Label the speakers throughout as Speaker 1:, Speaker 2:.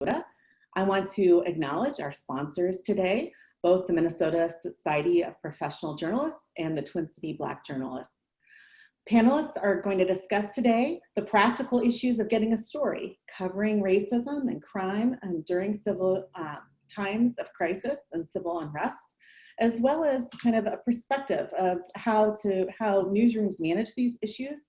Speaker 1: I want to acknowledge our sponsors today, both the Minnesota Society of Professional Journalists and the Twin City Black Journalists. Panelists are going to discuss today the practical issues of getting a story, covering racism and crime during civil times of crisis and civil unrest, as well as kind of a perspective of how newsrooms manage these issues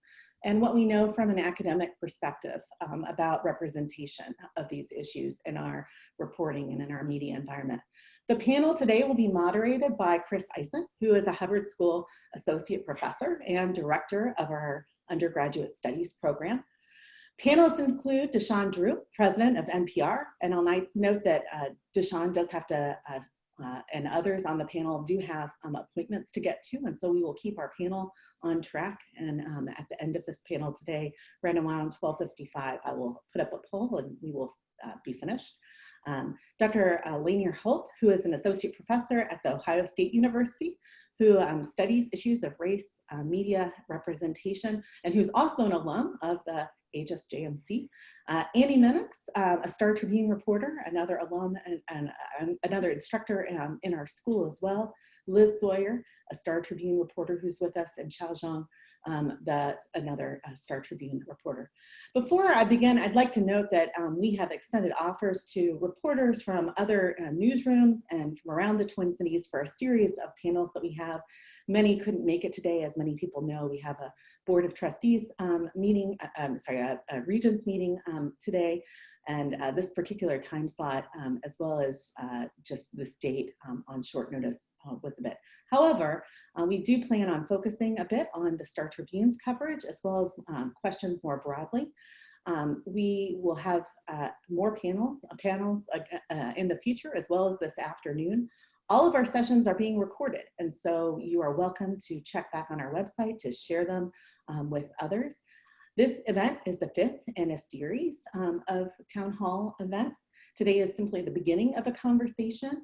Speaker 1: and what we know from an academic perspective about representation of these issues in our reporting and in our media environment. The panel today will be moderated by Chris Ison, who is a Hubbard School Associate Professor and Director of our Undergraduate Studies program. Panelists include Duchesne Drew, President of NPR, and I'll note that Duchesne does have to and others on the panel do have appointments to get to, and so we will keep our panel on track. And at the end of this panel today, right around 12:55, I will put up a poll and we will be finished. Dr. Lanier Holt, who is an associate professor at the Ohio State University, who studies issues of race, media representation, and who's also an alum of the HSJMC. Andy Mannix, a Star Tribune reporter, another alum and another instructor in our school as well. Liz Sawyer, a Star Tribune reporter who's with us, and Chao, another Star Tribune reporter. Before I begin, I'd like to note that we have extended offers to reporters from other newsrooms and from around the Twin Cities for a series of panels that we have. Many couldn't make it today. As many people know, we have a Board of Trustees meeting, a Regents meeting today, and this particular time slot, as well as just this date on short notice was a bit. However, we do plan on focusing a bit on the Star Tribune's coverage, as well as questions more broadly. We will have more panels in the future, as well as this afternoon. All of our sessions are being recorded, and so you are welcome to check back on our website to share them with others. This event is the 5th in a series of town hall events. Today is simply the beginning of a conversation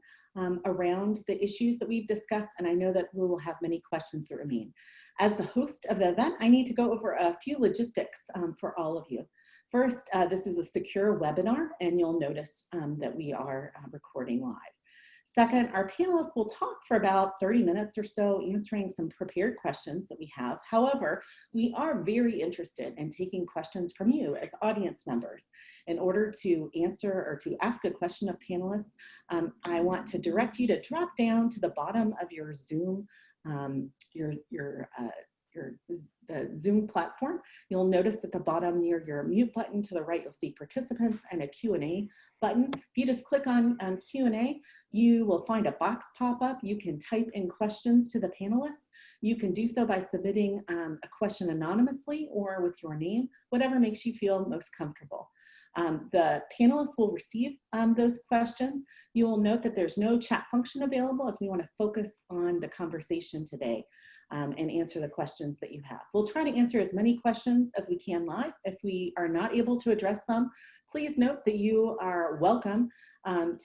Speaker 1: around the issues that we've discussed, and I know that we will have many questions that remain. As the host of the event, I need to go over a few logistics for all of you. First, this is a secure webinar, and you'll notice that we are recording live. Second, our panelists will talk for about 30 minutes or so, answering some prepared questions that we have. However, we are very interested in taking questions from you as audience members. In order to answer or to ask a question of panelists, I want to direct you to drop down to the bottom of your Zoom, the Zoom platform. You'll notice at the bottom near your mute button to the right, you'll see participants and a Q&A button. If you just click on Q&A, you will find a box pop up. You can type in questions to the panelists. You can do so by submitting a question anonymously or with your name, whatever makes you feel most comfortable. The panelists will receive those questions. You will note that there's no chat function available, as we want to focus on the conversation today and answer the questions that you have. We'll try to answer as many questions as we can live. If we are not able to address some, please note that you are welcome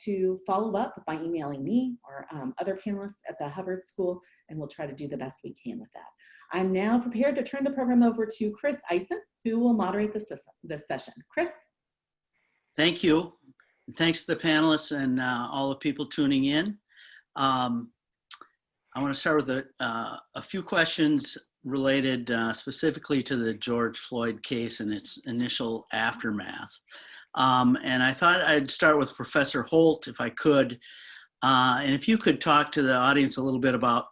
Speaker 1: to follow up by emailing me or other panelists at the Hubbard School, and we'll try to do the best we can with that. I'm now prepared to turn the program over to Chris Ison, who will moderate this session. Chris?
Speaker 2: Thank you. Thanks to the panelists and all the people tuning in. I want to start with a few questions related specifically to the George Floyd case and its initial aftermath. And I thought I'd start with Professor Holt, if I could. And if you could talk to the audience a little bit about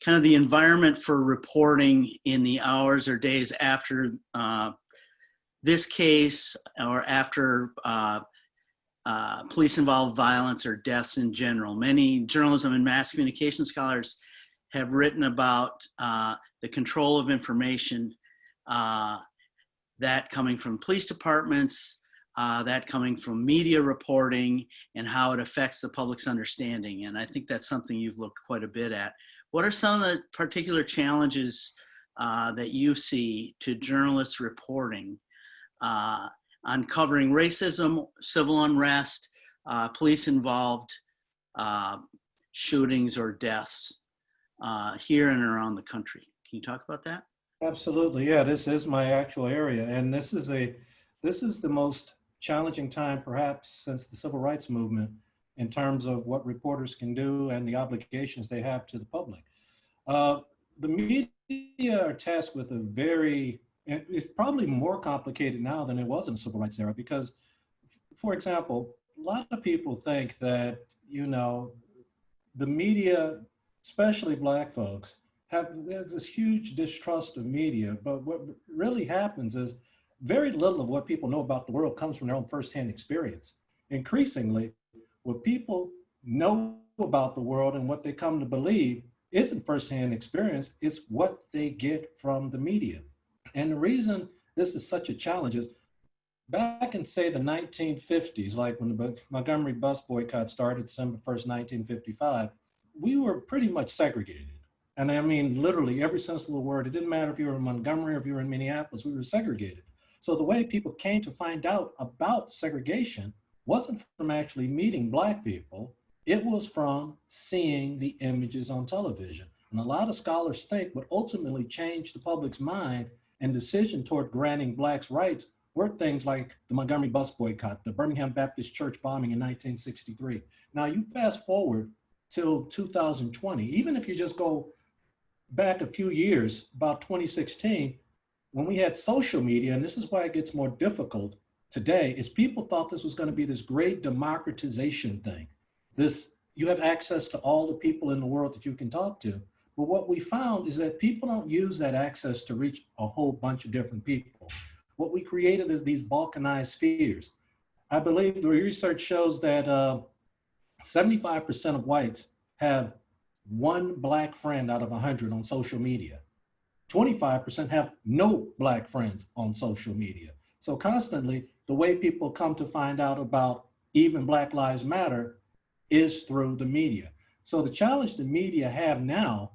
Speaker 2: kind of the environment for reporting in the hours or days after this case, or after police-involved violence or deaths in general. Many journalism and mass communication scholars have written about the control of information, that coming from police departments, that coming from media reporting, and how it affects the public's understanding. And I think that's something you've looked quite a bit at. What are some of the particular challenges that you see to journalists reporting on covering racism, civil unrest, police-involved shootings or deaths here and around the country? Can you talk about that?
Speaker 3: Absolutely, yeah. This is my actual area, and this is the most challenging time perhaps since the civil rights movement in terms of what reporters can do and the obligations they have to the public. Uh, the media are tasked with a very, and it's probably more complicated now than it was in the civil rights era because, for example, a lot of people think that, you know, the media, especially Black folks, there's this huge distrust of media, but what really happens is very little of what people know about the world comes from their own firsthand experience. Increasingly, what people know about the world and what they come to believe isn't firsthand experience, it's what they get from the media. And the reason this is such a challenge is back in, say, the 1950s, like when the Montgomery bus boycott started, December 1st, 1955, we were pretty much segregated. And I mean, literally every sense of the word, it didn't matter if you were in Montgomery or if you were in Minneapolis, we were segregated. So the way people came to find out about segregation wasn't from actually meeting Black people, it was from seeing the images on television. And a lot of scholars think what ultimately changed the public's mind and decision toward granting Blacks rights were things like the Montgomery bus boycott, the Birmingham Baptist Church bombing in 1963. Now you fast forward till 2020, even if you just go back a few years, about 2016, when we had social media, and this is why it gets more difficult today, is people thought this was going to be this great democratization thing. This, you have access to all the people in the world that you can talk to. But what we found is that people don't use that access to reach a whole bunch of different people. What we created is these balkanized spheres. I believe the research shows that 75% of whites have one Black friend out of 100 on social media. 25% have no Black friends on social media. So constantly, the way people come to find out about even Black Lives Matter is through the media. So the challenge the media have now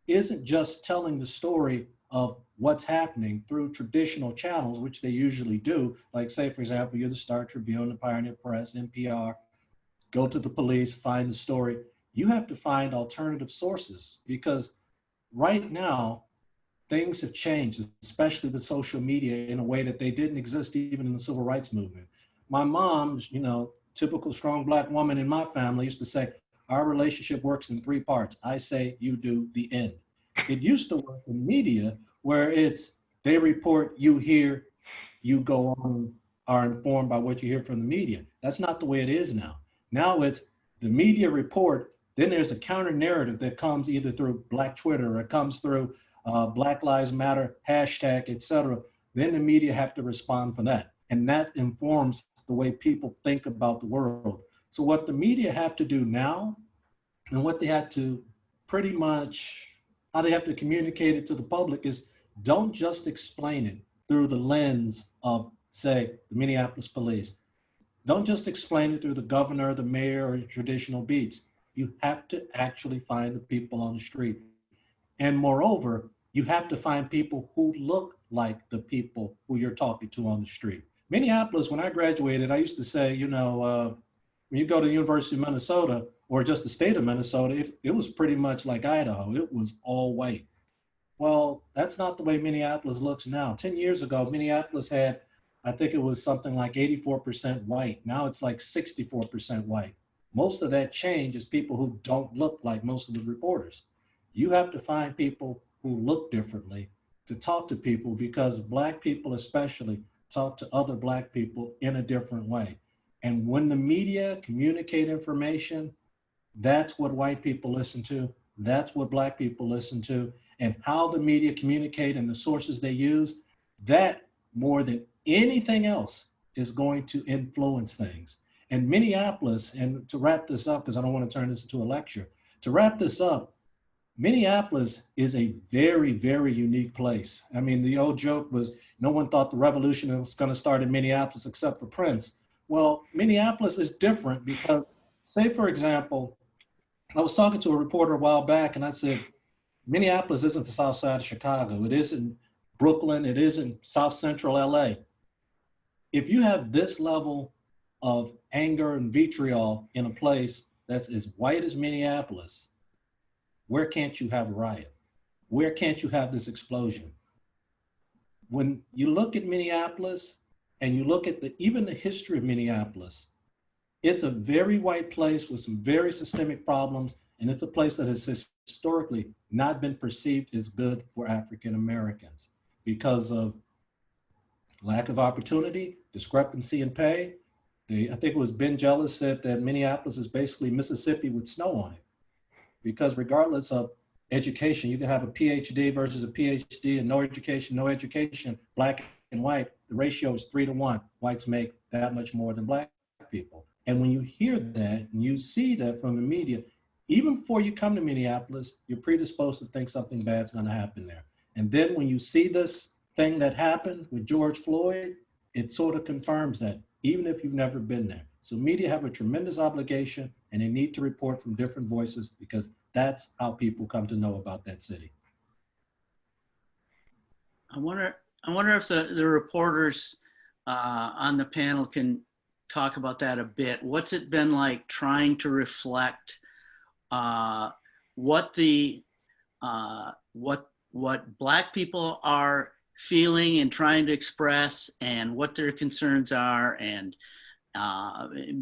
Speaker 3: isn't just telling the story of what's happening through traditional channels, which they usually do. Like say, for example, you're the Star Tribune, the Pioneer Press, NPR, go to the police, find the story. You have to find alternative sources because right now, things have changed, especially with social media in a way that they didn't exist even in the civil rights movement. My mom, you know, typical strong Black woman in my family used to say, our relationship works in 3 parts. I say, you do, the end. It used to work in media where it's, they report, you hear, you go on, are informed by what you hear from the media. That's not the way it is now. Now it's the media report, then there's a counter narrative that comes either through Black Twitter or it comes through Black Lives Matter, hashtag, et cetera. Then the media have to respond for that. And that informs the way people think about the world. So what the media have to do now and what they have to pretty much, how they have to communicate it to the public is don't just explain it through the lens of, say, the Minneapolis police. Don't just explain it through the governor, the mayor, or traditional beats. You have to actually find the people on the street. And moreover, you have to find people who look like the people who you're talking to on the street. Minneapolis, when I graduated, I used to say, you know, when you go to the University of Minnesota or just the state of Minnesota, it was pretty much like Idaho. It was all white. Well, that's not the way Minneapolis looks now. 10 years ago, Minneapolis had, I think it was something like 84% white. Now it's like 64% white. Most of that change is people who don't look like most of the reporters. You have to find people who look differently to talk to people because Black people especially talk to other Black people in a different way. And when the media communicate information, that's what white people listen to. That's what Black people listen to. And how the media communicate and the sources they use, that more than anything else is going to influence things. And Minneapolis, and to wrap this up, because I don't want to turn this into a lecture, to wrap this up, Minneapolis is a very, very unique place. I mean, the old joke was no one thought the revolution was going to start in Minneapolis except for Prince. Well, Minneapolis is different because, say, for example, I was talking to a reporter a while back and I said, Minneapolis isn't the south side of Chicago. It isn't Brooklyn. It isn't South Central LA. If you have this level of anger and vitriol in a place that's as white as Minneapolis, where can't you have a riot? Where can't you have this explosion? When you look at Minneapolis and you look at even the history of Minneapolis, it's a very white place with some very systemic problems, and it's a place that has historically not been perceived as good for African Americans because of lack of opportunity, discrepancy in pay. I think it was Ben Jealous said that Minneapolis is basically Mississippi with snow on it, because regardless of education, you can have a PhD versus a PhD and no education, black and white, the ratio is 3 to 1. Whites make that much more than black people. And when you hear that and you see that from the media, even before you come to Minneapolis, you're predisposed to think something bad's going to happen there. And then when you see this thing that happened with George Floyd, it sort of confirms that, even if you've never been there. So media have a tremendous obligation, and they need to report from different voices, because that's how people come to know about that city.
Speaker 2: I wonder if the reporters on the panel can talk about that a bit. What's it been like trying to reflect what Black people are feeling and trying to express, and what their concerns are, and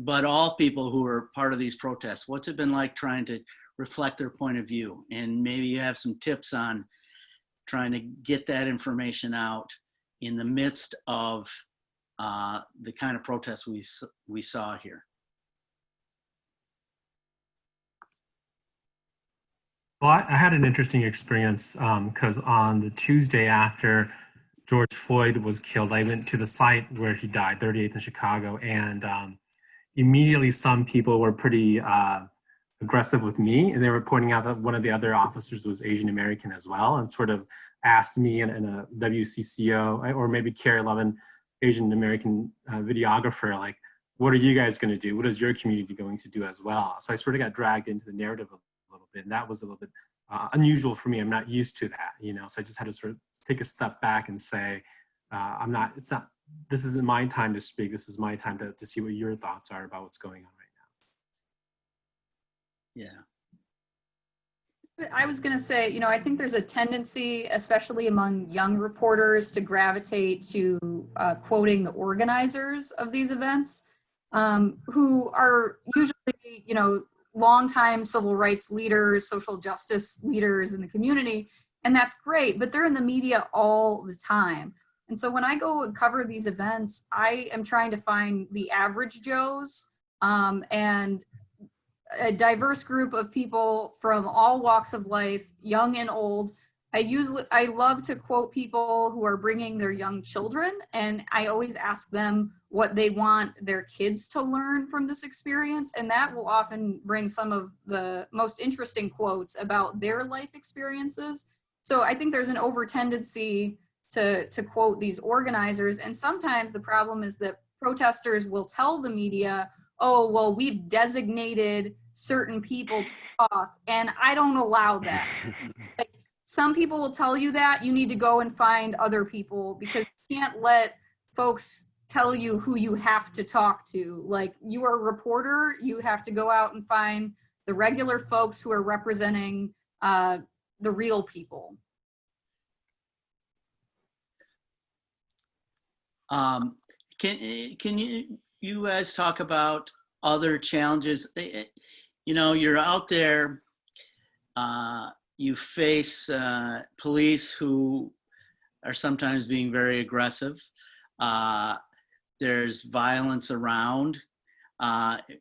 Speaker 2: but all people who are part of these protests? What's it been like trying to reflect their point of view? And maybe you have some tips on trying to get that information out in the midst of the kind of protests we saw here.
Speaker 4: Well, I had an interesting experience because on the Tuesday after George Floyd was killed, I went to the site where he died, 38th in Chicago, and immediately some people were pretty aggressive with me, and they were pointing out that one of the other officers was Asian American as well, and sort of asked me and a WCCO, or maybe Carrie 11 Asian American videographer, like, what are you guys going to do? What is your community going to do as well? So I sort of got dragged into the narrative a little bit, and that was a little bit unusual for me. I'm not used to that, you know, so I just had to sort of take a step back and say, this isn't my time to speak. This is my time to see what your thoughts are about what's going on right now.
Speaker 2: Yeah.
Speaker 5: I was going to say, you know, I think there's a tendency, especially among young reporters, to gravitate to quoting the organizers of these events, who are usually, you know, longtime civil rights leaders, social justice leaders in the community. And that's great, but they're in the media all the time. And so when I go and cover these events, I am trying to find the average Joes and a diverse group of people from all walks of life, young and old. I love to quote people who are bringing their young children, and I always ask them what they want their kids to learn from this experience, and that will often bring some of the most interesting quotes about their life experiences. So I think there's an over tendency to quote these organizers, and sometimes the problem is that protesters will tell the media, oh, well, we've designated certain people to talk, and I don't allow that. Like, some people will tell you that you need to go and find other people, because you can't let folks tell you who you have to talk to. Like, you are a reporter, you have to go out and find the regular folks who are representing the real people.
Speaker 2: Can you guys talk about other challenges? You know, you're out there, you face police who are sometimes being very aggressive. There's violence around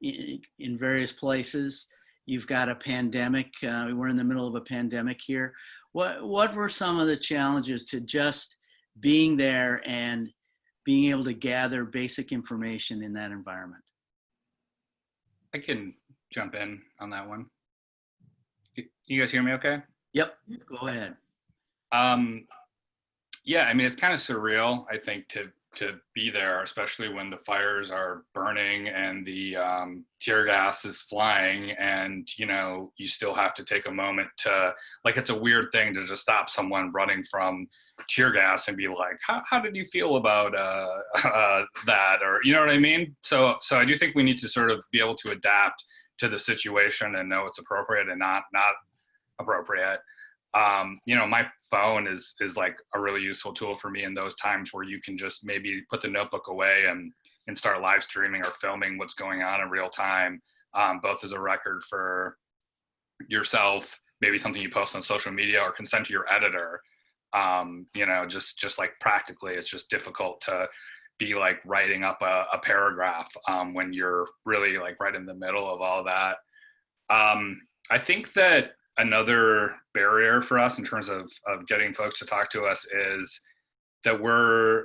Speaker 2: in various places. You've got a pandemic. We're in the middle of a pandemic here. What were some of the challenges to just being there and being able to gather basic information in that environment?
Speaker 6: I can jump in on that one. You guys hear me okay?
Speaker 2: Yep, go ahead.
Speaker 6: Yeah, I mean, it's kind of surreal, I think, to be there, especially when the fires are burning and the tear gas is flying, and, you know, you still have to take a moment to, like, it's a weird thing to just stop someone running from tear gas and be like, how did you feel about that? Or, you know what I mean? So I do think we need to sort of be able to adapt to the situation and know it's appropriate and not appropriate. You know, my phone is like a really useful tool for me in those times where you can just maybe put the notebook away and start live streaming or filming what's going on in real time, both as a record for yourself, maybe something you post on social media, or can send to your editor. You know, just like practically, it's just difficult to be like writing up a paragraph when you're really like right in the middle of all that. I think that another barrier for us in terms of getting folks to talk to us is that we're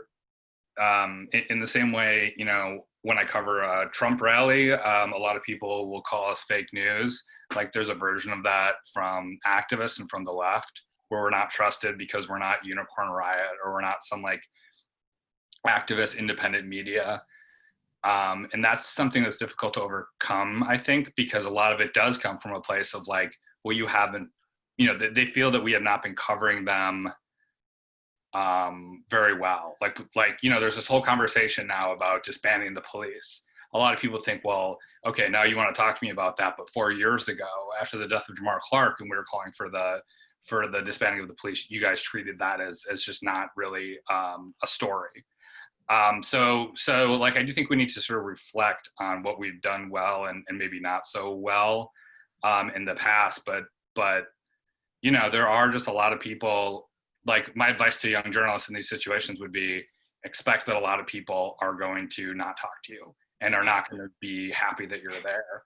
Speaker 6: in the same way, you know, when I cover a Trump rally, a lot of people will call us fake news. Like there's a version of that from activists and from the left, where we're not trusted because we're not Unicorn Riot, or we're not some like activist independent media. And that's something that's difficult to overcome, I think, because a lot of it does come from a place of like, well, you haven't, you know, they feel that we have not been covering them very well. Like, you know, there's this whole conversation now about disbanding the police. A lot of people think, well, okay, now you want to talk to me about that, but 4 years ago, after the death of Jamar Clark, and we were calling for the disbanding of the police, you guys treated that as just not really a story. So like, I do think we need to sort of reflect on what we've done well and maybe not so well in the past, but you know, there are just a lot of people. Like, my advice to young journalists in these situations would be, expect that a lot of people are going to not talk to you and are not going to be happy that you're there.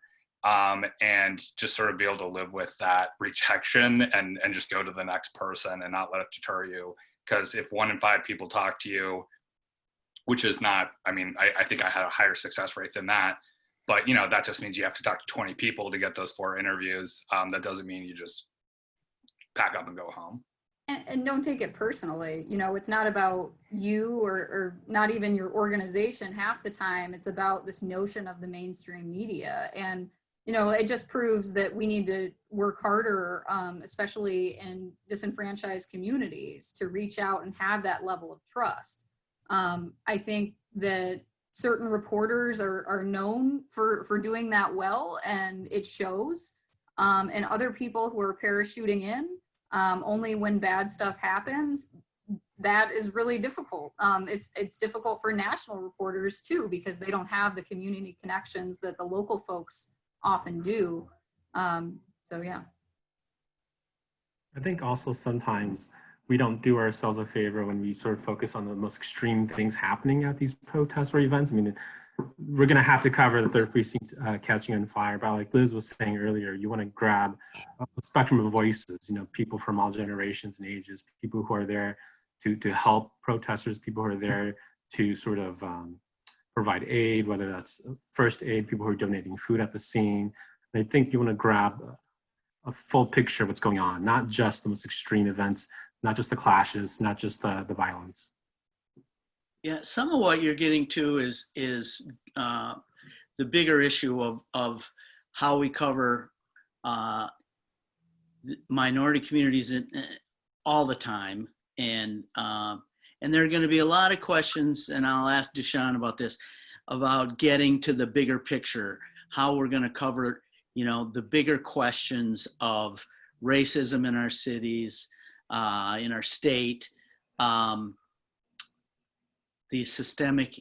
Speaker 6: And just sort of be able to live with that rejection and just go to the next person and not let it deter you. Because if 1 in 5 people talk to you, which is not, I mean, I think I had a higher success rate than that, but you know, that just means you have to talk to 20 people to get those 4 interviews. That doesn't mean you just pack up and go home.
Speaker 5: And don't take it personally. You know, it's not about you or not even your organization half the time. It's about this notion of the mainstream media. And, you know, it just proves that we need to work harder, especially in disenfranchised communities, to reach out and have that level of trust. I think that certain reporters are known for doing that well, and it shows. And other people who are parachuting in, only when bad stuff happens, that is really difficult. It's difficult for national reporters too, because they don't have the community connections that the local folks often do. So yeah.
Speaker 4: I think also sometimes we don't do ourselves a favor when we sort of focus on the most extreme things happening at these protests or events. I mean, we're going to have to cover the 3rd precinct catching on fire, but like Liz was saying earlier, you want to grab a spectrum of voices, you know, people from all generations and ages, people who are there to help protesters, people who are there to sort of provide aid, whether that's first aid, people who are donating food at the scene. And I think you want to grab a full picture of what's going on, not just the most extreme events, not just the clashes, not just the violence.
Speaker 2: Yeah, some of what you're getting to is the bigger issue of how we cover minority communities all the time, and there are going to be a lot of questions, and I'll ask Duchesne about this, about getting to the bigger picture, how we're going to cover, you know, the bigger questions of racism in our cities, in our state. These systemic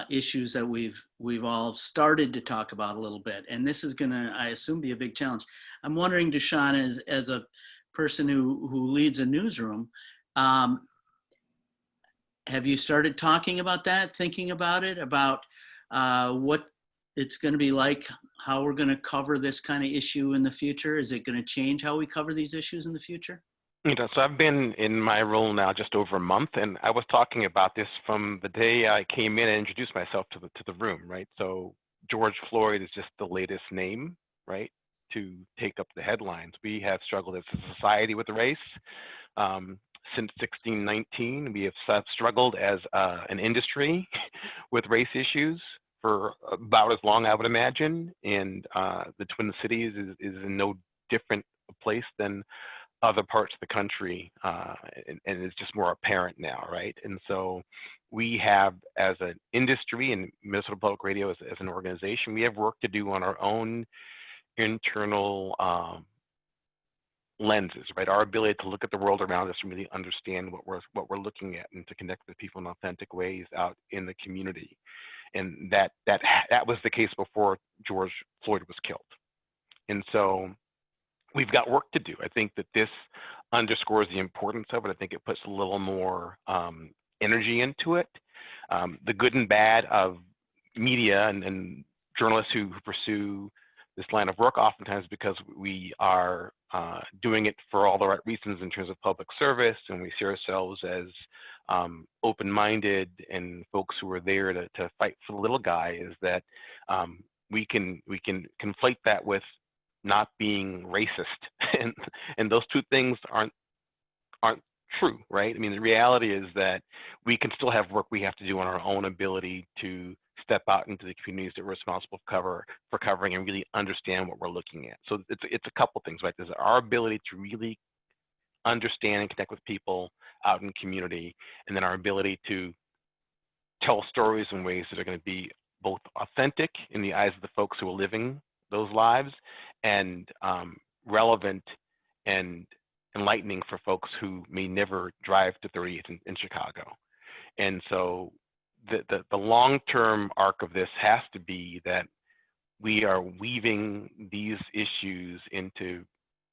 Speaker 2: issues that we've all started to talk about a little bit, and this is going to, I assume, be a big challenge. I'm wondering, Duchesne, as a person who leads a newsroom, have you started talking about that, thinking about it, about what it's going to be like, how we're going to cover this kind of issue in the future? Is it going to change how we cover these issues in the future?
Speaker 7: You know, so I've been in my role now just over a month, and I was talking about this from the day I came in and introduced myself to the room, right? So George Floyd is just the latest name, right, to take up the headlines. We have struggled as a society with race since 1619. We have struggled as an industry with race issues for about as long, I would imagine. And the Twin Cities is in no different place than other parts of the country, and it's just more apparent now, right? And so we have, as an industry and Minnesota Public Radio as an organization, we have work to do on our own internal lenses, right? Our ability to look at the world around us and really understand what we're looking at, and to connect with people in authentic ways out in the community. And that was the case before George Floyd was killed. And so we've got work to do. I think that this underscores the importance of it. I think it puts a little more energy into it. The good and bad of media and journalists who pursue this line of work, oftentimes because we are doing it for all the right reasons in terms of public service, and we see ourselves as open-minded and folks who are there to fight for the little guy, is that we can conflate that with not being racist, and those two things aren't true, right? I mean, the reality is that we can still have work we have to do on our own ability to step out into the communities that we're responsible for covering, and really understand what we're looking at. So it's a couple things, right? There's our ability to really understand and connect with people out in community, and then our ability to tell stories in ways that are going to be both authentic in the eyes of the folks who are living those lives, and relevant and enlightening for folks who may never drive to 30th in Chicago. And so the long-term arc of this has to be that we are weaving these issues into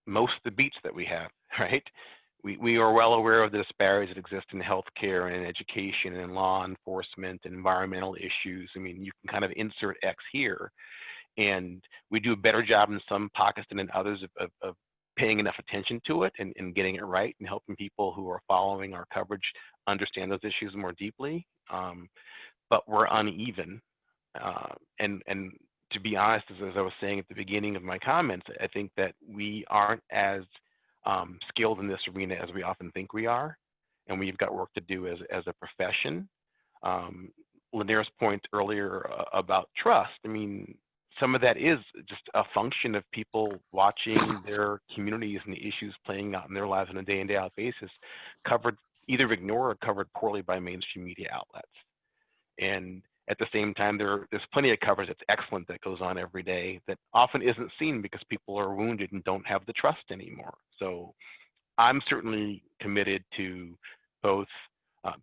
Speaker 7: most of the beats that we have, right? We are well aware of the disparities that exist in healthcare and education and law enforcement and environmental issues. I mean, you can kind of insert X here, and we do a better job in some pockets than in others of paying enough attention to it and getting it right, and helping people who are following our coverage understand those issues more deeply. But we're uneven. And to be honest, as I was saying at the beginning of my comments, I think that we aren't as skilled in this arena as we often think we are, and we've got work to do as a profession. Lanier's point earlier about trust, I mean, some of that is just a function of people watching their communities and the issues playing out in their lives on a day in, day out basis, covered, either ignored or covered poorly by mainstream media outlets. And at the same time, there's plenty of coverage that's excellent that goes on every day that often isn't seen because people are wounded and don't have the trust anymore. So I'm certainly committed to both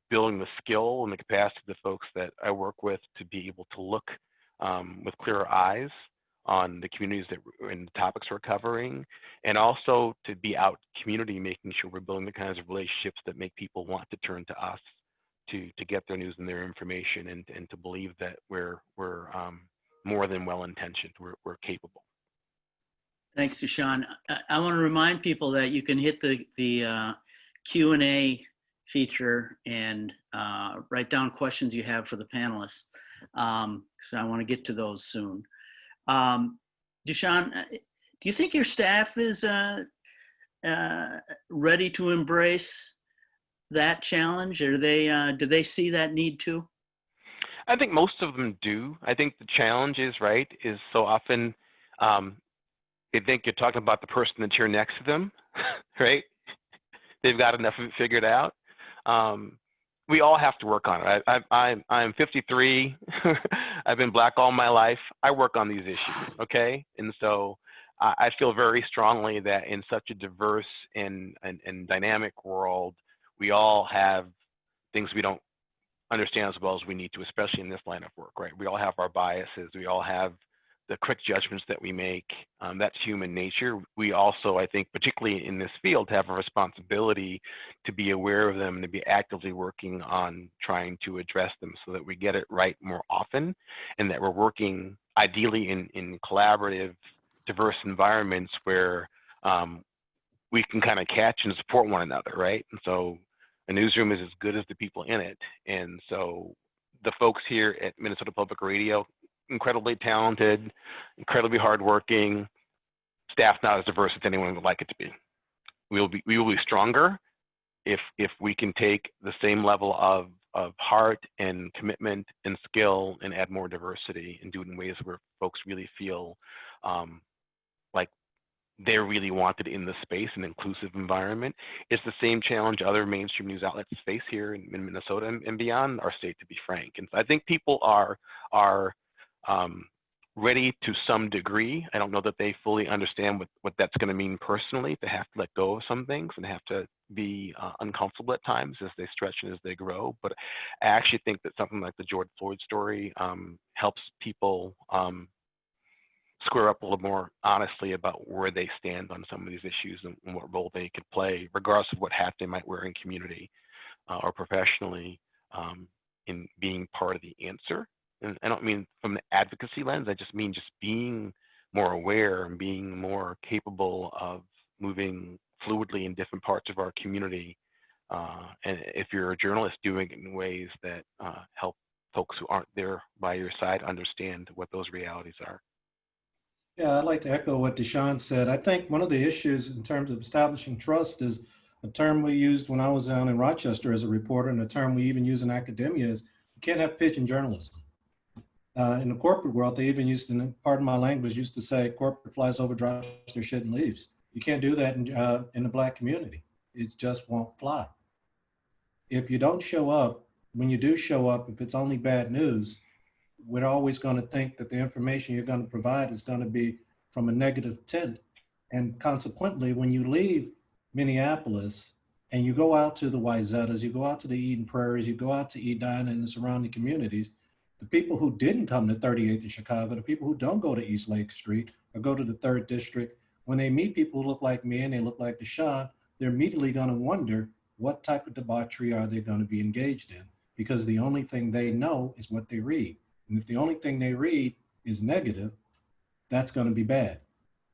Speaker 7: building the skill and the capacity of the folks that I work with to be able to look with clearer eyes on the communities and the topics we're covering, and also to be out community, making sure we're building the kinds of relationships that make people want to turn to us to get their news and their information, and to believe that we're more than well-intentioned, we're capable.
Speaker 2: Thanks, Duchesne. I want to remind people that you can hit the Q&A feature and write down questions you have for the panelists. So I want to get to those soon. Duchesne, do you think your staff is ready to embrace that challenge, or do they see that need too?
Speaker 7: I think most of them do. I think the challenge is so often they think you're talking about the person in the chair next to them, right? They've got enough of it figured out. We all have to work on it. I'm 53. I've been Black all my life. I work on these issues, okay? And so I feel very strongly that in such a diverse and dynamic world, we all have things we don't understand as well as we need to, especially in this line of work, right? We all have our biases. We all have the quick judgments that we make. That's human nature. We also, I think, particularly in this field, have a responsibility to be aware of them and to be actively working on trying to address them so that we get it right more often, and that we're working ideally in collaborative, diverse environments where we can kind of catch and support one another, right? And so a newsroom is as good as the people in it. And so the folks here at Minnesota Public Radio, incredibly talented, incredibly hardworking, staff not as diverse as anyone would like it to be. We will be stronger if we can take the same level of heart and commitment and skill and add more diversity and do it in ways where folks really feel like they're really wanted in the space, an inclusive environment. It's the same challenge other mainstream news outlets face here in Minnesota and beyond our state, to be frank. And so I think people are ready to some degree. I don't know that they fully understand what that's going to mean personally. They have to let go of some things and have to be uncomfortable at times as they stretch and as they grow. But I actually think that something like the George Floyd story helps people square up a little more honestly about where they stand on some of these issues and what role they could play, regardless of what hat they might wear in community or professionally, in being part of the answer. And I don't mean from the advocacy lens, I just mean just being more aware and being more capable of moving fluidly in different parts of our community. And if you're a journalist, doing it in ways that help folks who aren't there by your side understand what those realities are.
Speaker 3: Yeah, I'd like to echo what Duchesne said. I think one of the issues in terms of establishing trust is a term we used when I was down in Rochester as a reporter, and a term we even use in academia is you can't have pigeon journalism. In the corporate world, they even used, in pardon my language, used to say corporate flies over, drops their shit and leaves. You can't do that in the Black community. It just won't fly. If you don't show up, when you do show up, if it's only bad news, we're always going to think that the information you're going to provide is going to be from a negative tint. And consequently, when you leave Minneapolis and you go out to the Wayzatas, you go out to the Eden Prairies, you go out to Edina and the surrounding communities, the people who didn't come to 38th in Chicago, the people who don't go to East Lake Street or go to the 3rd District, when they meet people who look like me and they look like Duchesne, they're immediately going to wonder what type of debauchery are they going to be engaged in, because the only thing they know is what they read. And if the only thing they read is negative, that's going to be bad.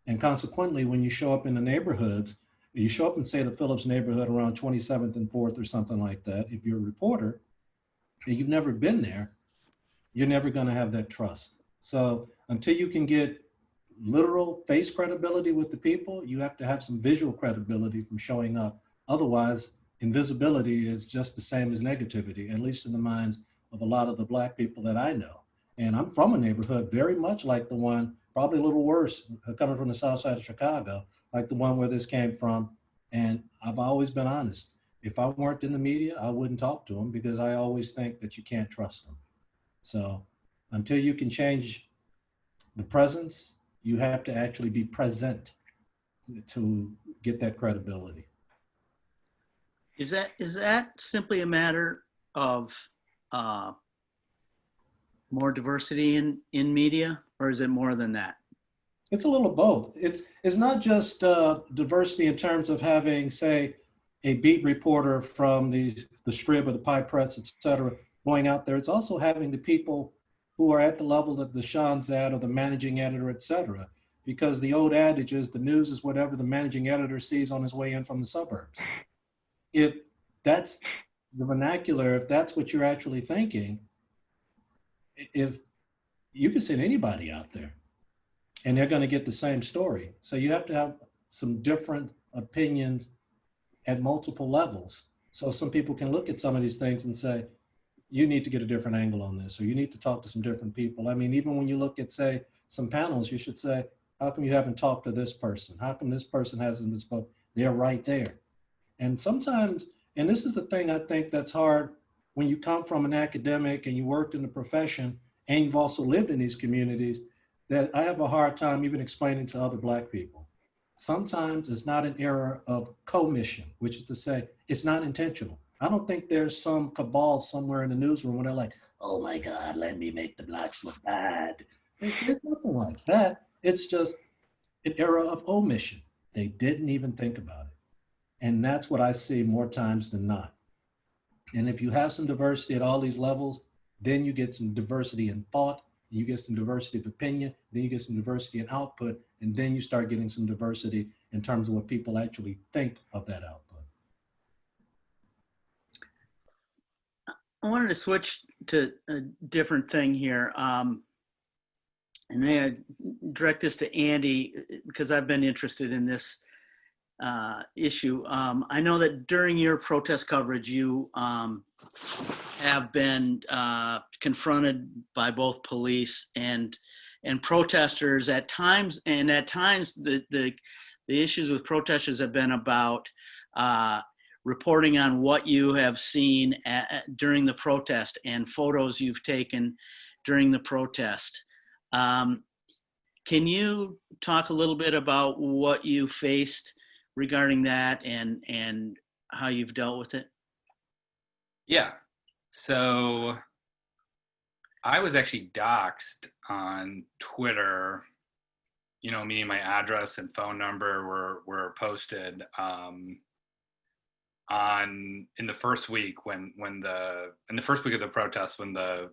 Speaker 3: And consequently, when you show up in the neighborhoods, you show up in, say, the Phillips neighborhood around 27th and 4th or something like that, if you're a reporter and you've never been there, you're never going to have that trust. So until you can get literal face credibility with the people, you have to have some visual credibility from showing up. Otherwise, invisibility is just the same as negativity, at least in the minds of a lot of the Black people that I know. And I'm from a neighborhood very much like the one, probably a little worse, coming from the south side of Chicago, like the one where this came from. And I've always been honest. If I weren't in the media, I wouldn't talk to them, because I always think that you can't trust them. So until you can change the presence, you have to actually be present to get that credibility.
Speaker 2: Is that simply a matter of more diversity in media, or is it more than that?
Speaker 3: It's a little both. It's not just diversity in terms of having, say, a beat reporter from the Strib or the Pie Press, et cetera, going out there. It's also having the people who are at the level that the Sean's at, or the managing editor, et cetera, because the old adage is the news is whatever the managing editor sees on his way in from the suburbs. If that's the vernacular, if that's what you're actually thinking, if you can send anybody out there and they're going to get the same story. So you have to have some different opinions at multiple levels. So some people can look at some of these things and say, you need to get a different angle on this, or you need to talk to some different people. I mean, even when you look at, say, some panels, you should say, how come you haven't talked to this person? How come this person hasn't been spoken? They're right there. And sometimes, and this is the thing I think that's hard when you come from an academic and you worked in the profession and you've also lived in these communities, that I have a hard time even explaining to other Black people. Sometimes it's not an error of commission, which is to say, it's not intentional. I don't think there's some cabal somewhere in the newsroom where they're like, oh my God, let me make the Blacks look bad. There's nothing like that. It's just an error of omission. They didn't even think about it. And that's what I see more times than not. And if you have some diversity at all these levels, then you get some diversity in thought, you get some diversity of opinion, then you get some diversity in output, and then you start getting some diversity in terms of what people actually think of that output.
Speaker 2: I wanted to switch to a different thing here. And may I direct this to Andy, because I've been interested in this issue. I know that during your protest coverage, you have been confronted by both police and protesters at times, and at times the issues with protesters have been about reporting on what you have seen during the protest and photos you've taken during the protest. Can you talk a little bit about what you faced regarding that and how you've dealt with it?
Speaker 6: Yeah. So I was actually doxxed on Twitter. You know, meaning my address and phone number were posted in the first week in the first week of the protests, when the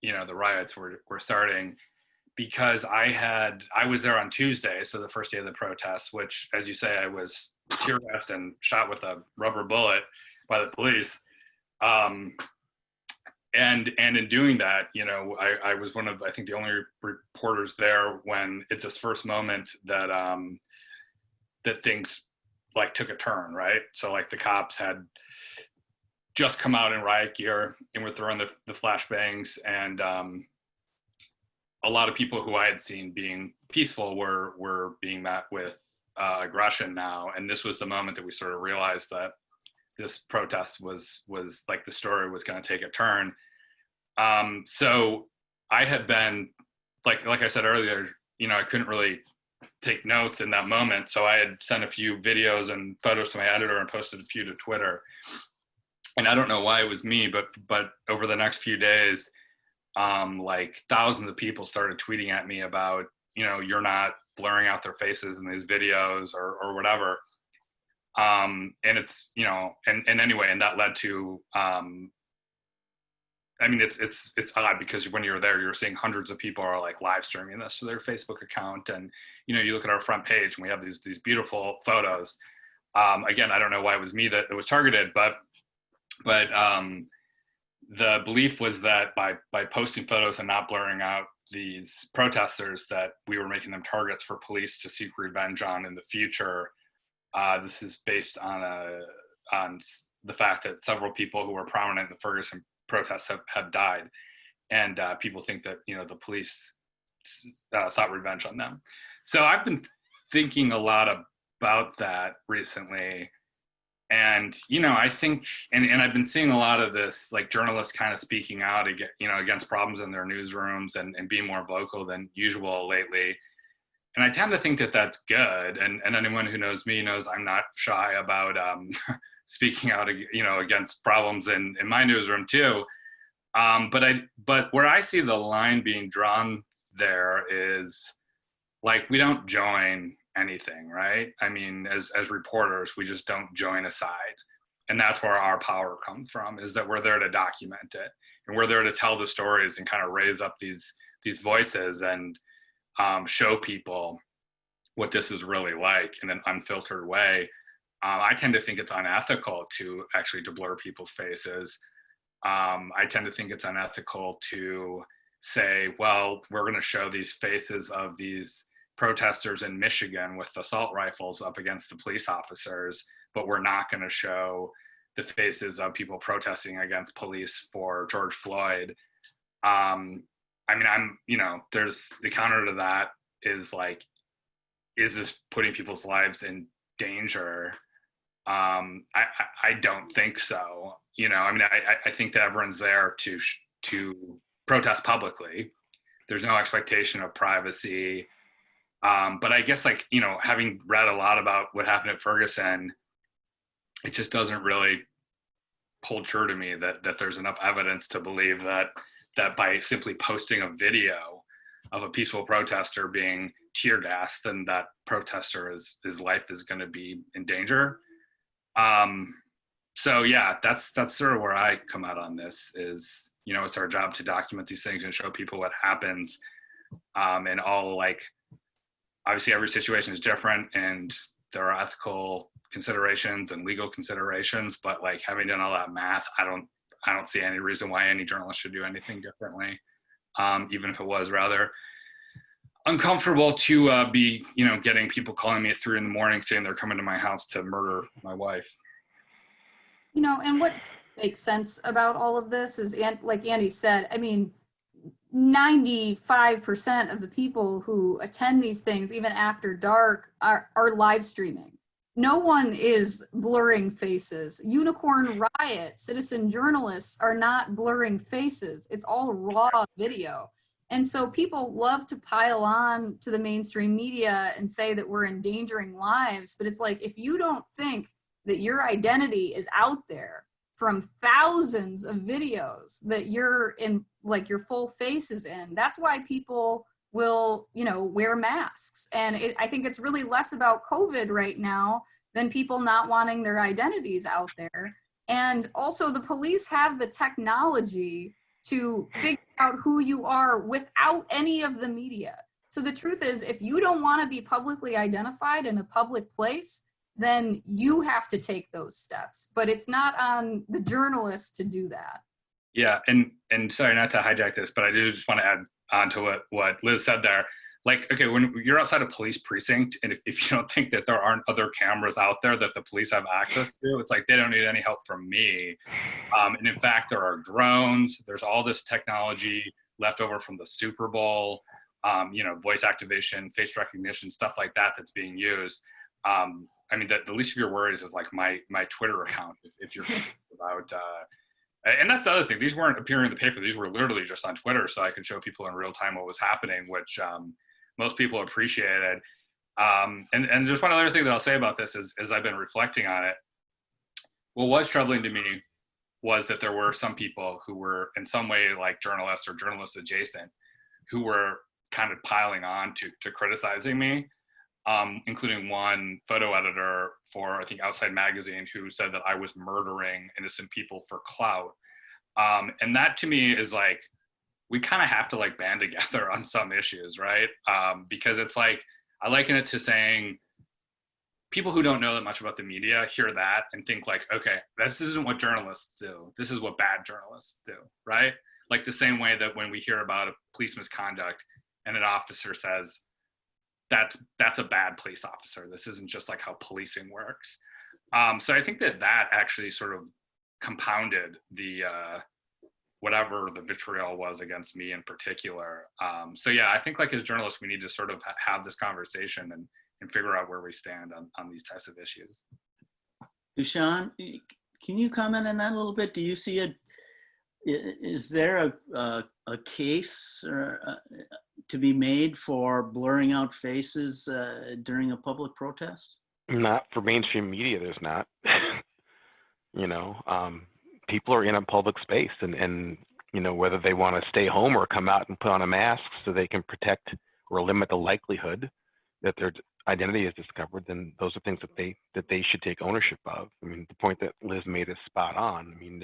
Speaker 6: riots were starting, because I was there on Tuesday, so the first day of the protests, which, as you say, I was tear gassed and shot with a rubber bullet by the police. And in doing that, I was one of, I think, the only reporters there when at this first moment that that things like took a turn, right? So like the cops had just come out in riot gear and were throwing the flashbangs, and a lot of people who I had seen being peaceful were being met with aggression now. And this was the moment that we sort of realized that this protest was like, the story was going to take a turn. So I had been, like I said earlier, I couldn't really take notes in that moment. So I had sent a few videos and photos to my editor and posted a few to Twitter. And I don't know why it was me, but over the next few days, like thousands of people started tweeting at me about, you're not blurring out their faces in these videos or whatever. And it's, and anyway, and that led to, I mean, it's odd because when you're there, you're seeing hundreds of people are like live streaming this to their Facebook account. And, you look at our front page and we have these beautiful photos. Again, I don't know why it was me that was targeted, but the belief was that by posting photos and not blurring out these protesters, that we were making them targets for police to seek revenge on in the future. This is based on the fact that several people who were prominent in the Ferguson protests have died, and people think that the police sought revenge on them. So I've been thinking a lot about that recently, and I think, and I've been seeing a lot of this, like, journalists kind of speaking out against problems in their newsrooms and being more vocal than usual lately. And I tend to think that that's good, and anyone who knows me knows I'm not shy about speaking out, against problems in my newsroom too. But where I see the line being drawn there is, like, we don't join anything, right? I mean, as reporters, we just don't join a side. And that's where our power comes from, is that we're there to document it. And we're there to tell the stories and kind of raise up these voices and show people what this is really like in an unfiltered way. I tend to think it's unethical to blur people's faces. I tend to think it's unethical to say, well, we're going to show these faces of these protesters in Michigan with assault rifles up against the police officers, but we're not going to show the faces of people protesting against police for George Floyd. I mean, there's the counter to that is, like, is this putting people's lives in danger? I don't think so. I mean, I think that everyone's there to protest publicly. There's no expectation of privacy. But I guess, like, having read a lot about what happened at Ferguson, it just doesn't really hold true to me that there's enough evidence to believe that by simply posting a video of a peaceful protester being tear gassed, then that protester his life is going to be in danger. So yeah, that's sort of where I come out on this is, it's our job to document these things and show people what happens. And all, like, obviously every situation is different and there are ethical considerations and legal considerations, but, like, having done all that math, I don't see any reason why any journalist should do anything differently. Even if it was rather uncomfortable to be, getting people calling me at 3 a.m. saying they're coming to my house to murder my wife.
Speaker 5: And what makes sense about all of this is, like Andy said, I mean, 95% of the people who attend these things, even after dark, are live streaming. No one is blurring faces. Unicorn Riot, citizen journalists are not blurring faces. It's all raw video. And so people love to pile on to the mainstream media and say that we're endangering lives, but it's like, if you don't think that your identity is out there from thousands of videos that you're in, like your full face is in, that's why people will, you know, wear masks. And I think it's really less about COVID right now than people not wanting their identities out there. And also the police have the technology to figure out who you are without any of the media. So the truth is, if you don't want to be publicly identified in a public place, then you have to take those steps. But it's not on the journalists to do that.
Speaker 6: Yeah, and sorry not to hijack this, but I do just want to add on to what Liz said there. Like, okay, when you're outside a police precinct, and if you don't think that there aren't other cameras out there that the police have access to, it's like they don't need any help from me. And in fact, there are drones. There's all this technology left over from the Super Bowl, you know, voice activation, face recognition, stuff like that that's being used. I mean, the least of your worries is like my Twitter account, if you're about. And that's the other thing. These weren't appearing in the paper. These were literally just on Twitter, so I could show people in real time what was happening, which most people appreciated. And just one other thing that I'll say about this is, as I've been reflecting on it, what was troubling to me was that there were some people who were in some way like journalists or journalists adjacent who were kind of piling on to criticizing me, including one photo editor for, I think, Outside Magazine, who said that I was murdering innocent people for clout. And that to me is like, we kind of have to like band together on some issues, right? Because it's like, I liken it to saying, people who don't know that much about the media hear that and think like, okay, this isn't what journalists do. This is what bad journalists do, right? Like the same way that when we hear about a police misconduct and an officer says, that's a bad police officer. This isn't just like how policing works. So I think that actually sort of compounded the, whatever the vitriol was against me in particular. So yeah, I think like as journalists, we need to sort of have this conversation and figure out where we stand on these types of issues.
Speaker 2: Xiong, can you comment on that a little bit? Do you see is there a case to be made for blurring out faces during a public protest?
Speaker 7: Not for mainstream media, there's not. You know, people are in a public space and you know, whether they want to stay home or come out and put on a mask so they can protect or limit the likelihood that their identity is discovered, then those are things that they should take ownership of. I mean, the point that Liz made is spot on. I mean,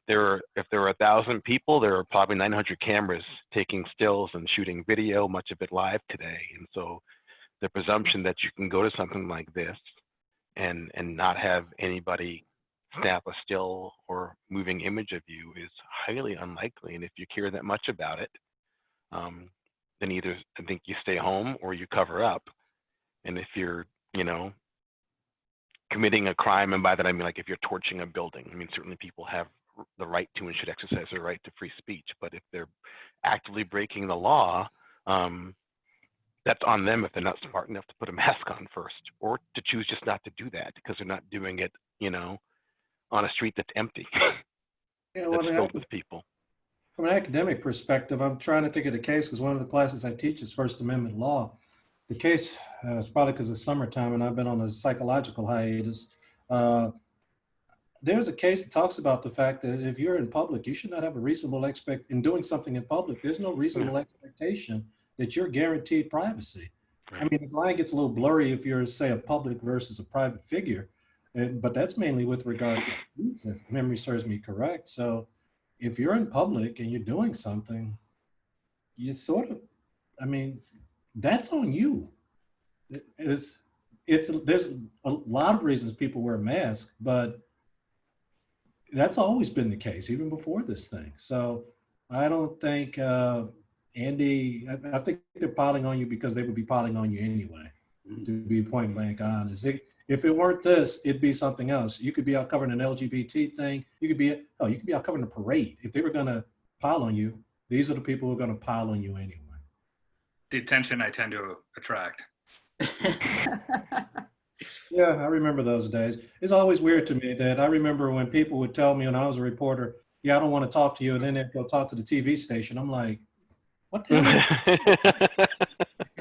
Speaker 7: if there are 1,000 people, there are probably 900 cameras taking stills and shooting video, much of it live today. And so the presumption that you can go to something like this and not have anybody snap a still or moving image of you is highly unlikely. And if you care that much about it, then either I think you stay home or you cover up. And if you're, you know, committing a crime, and by that I mean like if you're torching a building, I mean certainly people have the right to and should exercise their right to free speech. But if they're actively breaking the law, that's on them if they're not smart enough to put a mask on first, or to choose just not to do that because they're not doing it, you know, on a street that's empty.
Speaker 3: Yeah,
Speaker 7: that's filled with people.
Speaker 3: From an academic perspective, I'm trying to think of the case because one of the classes I teach is First Amendment law. The case is probably because it's summertime and I've been on a psychological hiatus. There's a case that talks about the fact that if you're in public, you should not have a reasonable in doing something in public. There's no reasonable expectation that you're guaranteed privacy. Right. I mean, the line gets a little blurry if you're, say, a public versus a private figure, but that's mainly with regard to speech, if memory serves me correct. So if you're in public and you're doing something, you sort of, I mean, that's on you. There's a lot of reasons people wear masks, but that's always been the case, even before this thing. So I don't think, Andy, I think they're piling on you because they would be piling on you anyway, to be point blank honest. If it weren't this, it'd be something else. You could be out covering an LGBT thing. You could be out covering a parade. If they were gonna pile on you, these are the people who are gonna pile on you anyway.
Speaker 6: The attention I tend to attract.
Speaker 3: Yeah, I remember those days. It's always weird to me that I remember when people would tell me when I was a reporter, yeah, I don't want to talk to you, and then they'd go talk to the TV station. I'm like, What the hell?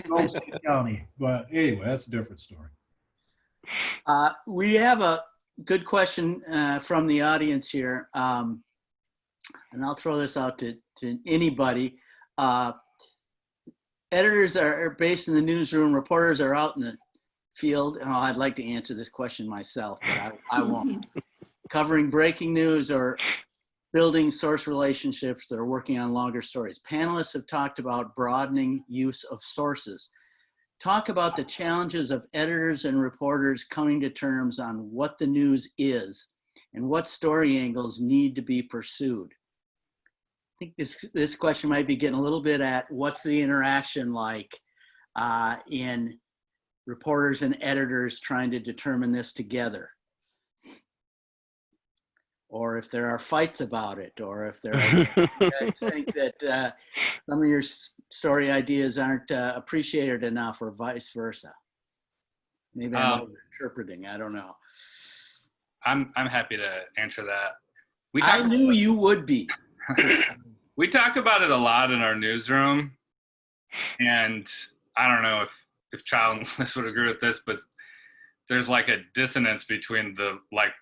Speaker 3: Goldston County. But anyway, that's a different story.
Speaker 2: We have a good question from the audience here. And I'll throw this out to anybody. Editors are based in the newsroom, reporters are out in the field. Oh, I'd like to answer this question myself, but I won't. Covering breaking news or building source relationships that are working on longer stories. Panelists have talked about broadening use of sources. Talk about the challenges of editors and reporters coming to terms on what the news is and what story angles need to be pursued. I think this question might be getting a little bit at what's the interaction like in reporters and editors trying to determine this together. Or if there are fights about it, or if there are think that some of your story ideas aren't appreciated enough, or vice versa. Maybe I'm over-interpreting, I don't know.
Speaker 6: I'm happy to answer that.
Speaker 2: I knew you would be.
Speaker 6: We talk about it a lot in our newsroom, and I don't know if Chao and Liz would agree with this, but there's like a dissonance between the like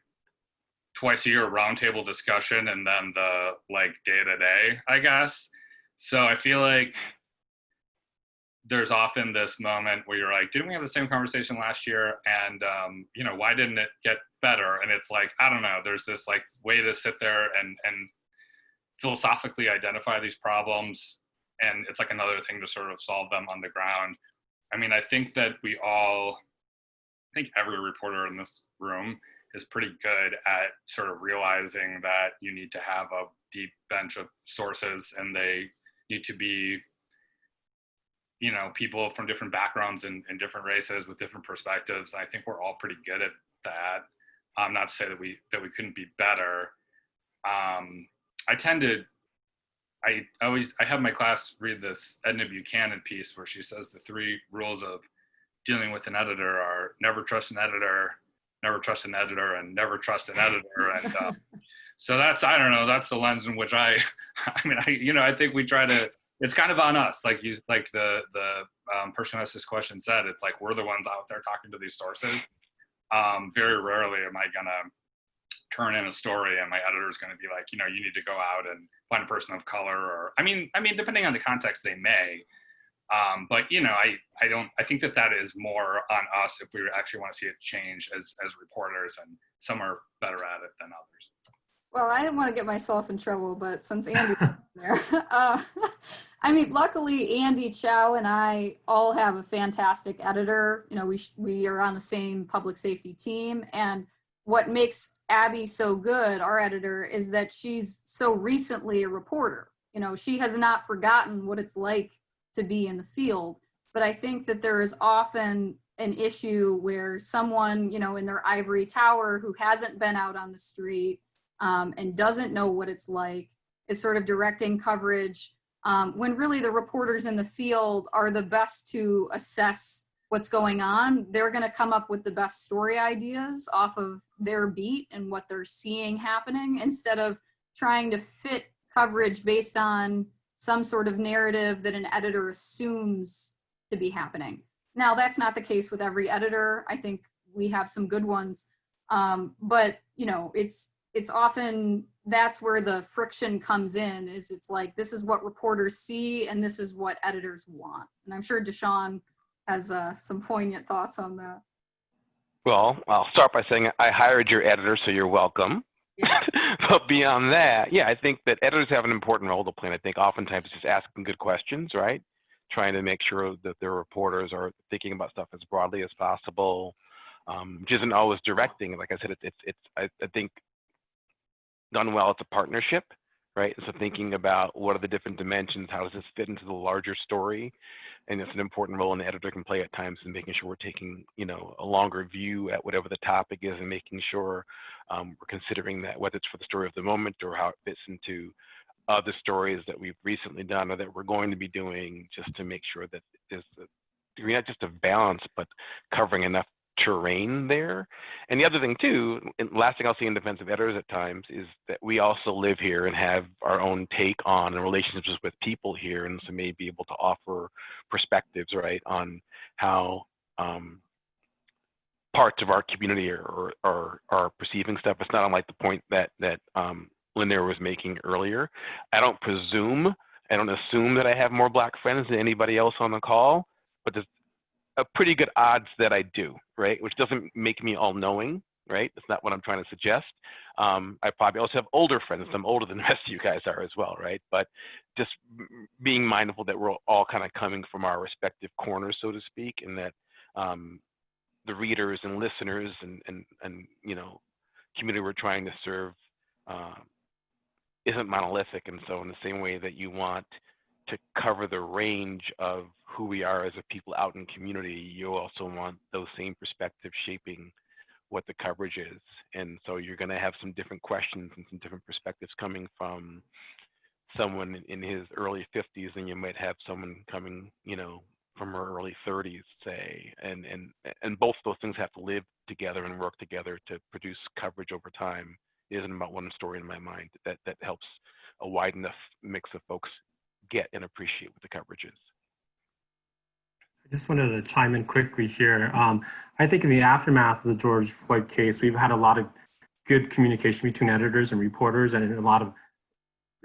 Speaker 6: twice a year roundtable discussion and then the like day-to-day, I guess. So I feel like there's often this moment where you're like, didn't we have the same conversation last year? And, you know, why didn't it get better? And it's like, I don't know, there's this like way to sit there and philosophically identify these problems. And it's like another thing to sort of solve them on the ground. I mean, I think that I think every reporter in this room is pretty good at sort of realizing that you need to have a deep bench of sources, and they need to be, you know, people from different backgrounds and different races with different perspectives. And I think we're all pretty good at that. Not to say that we couldn't be better. I have my class read this Edna Buchanan piece where she says the 3 rules of dealing with an editor are never trust an editor, never trust an editor, and never trust an editor. And so that's, I don't know, that's the lens in which I think we try to, it's kind of on us. Like the person who asked this question said, it's like, we're the ones out there talking to these sources. Very rarely am I gonna turn in a story and my editor is gonna be like, you know, you need to go out and find a person of color, or, I mean, depending on the context, they may. But you know, I think that is more on us if we actually want to see it change as reporters, and some are better at it than others.
Speaker 5: Well, I didn't want to get myself in trouble, but since Andy's there, I mean, luckily Andy, Chao, and I all have a fantastic editor. You know, we are on the same public safety team, and what makes Abby so good, our editor, is that she's so recently a reporter. You know, she has not forgotten what it's like to be in the field. But I think that there is often an issue where someone, you know, in their ivory tower who hasn't been out on the street and doesn't know what it's like is sort of directing coverage when really the reporters in the field are the best to assess what's going on. They're going to come up with the best story ideas off of their beat and what they're seeing happening, instead of trying to fit coverage based on some sort of narrative that an editor assumes to be happening. Now, that's not the case with every editor. I think we have some good ones, but you know, it's often, that's where the friction comes in, is it's like, this is what reporters see and this is what editors want. And I'm sure Duchesne has some poignant thoughts on that.
Speaker 7: Well, I'll start by saying I hired your editor, so you're welcome.
Speaker 5: Yeah.
Speaker 7: But beyond that, yeah, I think that editors have an important role to play. And I think oftentimes it's just asking good questions, right? Trying to make sure that their reporters are thinking about stuff as broadly as possible, which isn't always directing. Like I said, I think done well, it's a partnership, right? So thinking about what are the different dimensions, how does this fit into the larger story? And it's an important role an editor can play at times in making sure we're taking, you know, a longer view at whatever the topic is, and making sure we're considering that, whether it's for the story of the moment or how it fits into other stories that we've recently done or that we're going to be doing, just to make sure that there's not just a balance, but covering enough terrain there. And the other thing too, and last thing I'll say in defense of editors at times, is that we also live here and have our own take on relationships with people here, and so may be able to offer perspectives, right, on how parts of our community are perceiving stuff. It's not unlike the point that Lanier was making earlier. I don't assume that I have more Black friends than anybody else on the call, but there's a pretty good odds that I do, right? Which doesn't make me all-knowing, right? That's not what I'm trying to suggest. I probably also have older friends. I'm older than the rest of you guys are as well, right? But just being mindful that we're all kind of coming from our respective corners, so to speak, and that the readers and listeners and you know, community we're trying to serve isn't monolithic. And so in the same way that you want to cover the range of who we are as a people out in community, you also want those same perspectives shaping what the coverage is. And so you're going to have some different questions and some different perspectives coming from someone in his early 50s, and you might have someone coming, you know, from her early 30s, say, and both those things have to live together and work together to produce coverage over time. It isn't about one story in my mind. That helps a wide enough mix of folks get and appreciate what the coverage is.
Speaker 4: I just wanted to chime in quickly here. I think in the aftermath of the George Floyd case, we've had a lot of good communication between editors and reporters, and a lot of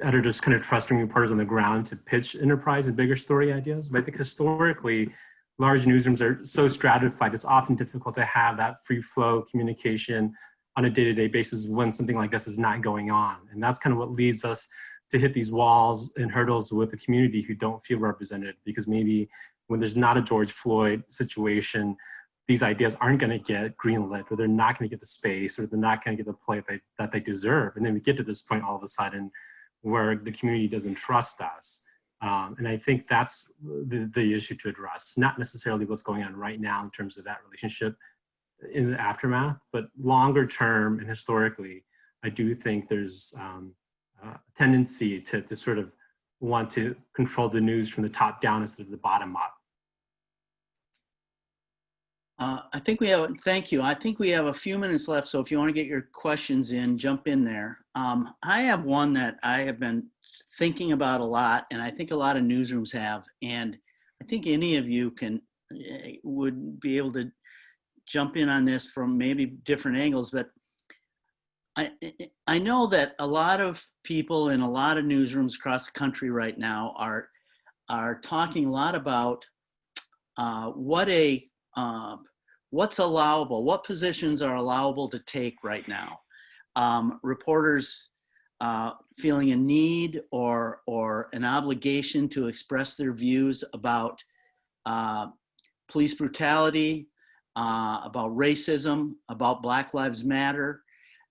Speaker 4: editors kind of trusting reporters on the ground to pitch enterprise and bigger story ideas. But I think historically, large newsrooms are so stratified, it's often difficult to have that free flow communication on a day-to-day basis when something like this is not going on. And that's kind of what leads us to hit these walls and hurdles with the community who don't feel represented, because maybe when there's not a George Floyd situation, these ideas aren't going to get greenlit, or they're not going to get the space, or they're not going to get the play that they deserve. And then we get to this point all of a sudden where the community doesn't trust us. And I think that's the issue to address, not necessarily what's going on right now in terms of that relationship in the aftermath, but longer term and historically, I do think there's a tendency to sort of want to control the news from the top down instead of the bottom up.
Speaker 2: I think we have, thank you. I think we have a few minutes left, so if you want to get your questions in, jump in there. I have one that I have been thinking about a lot, and I think a lot of newsrooms have, and I think any of you would be able to jump in on this from maybe different angles, but I know that a lot of people in a lot of newsrooms across the country right now are talking a lot about what's allowable, what positions are allowable to take right now. Reporters feeling a need or an obligation to express their views about police brutality, about racism, about Black Lives Matter,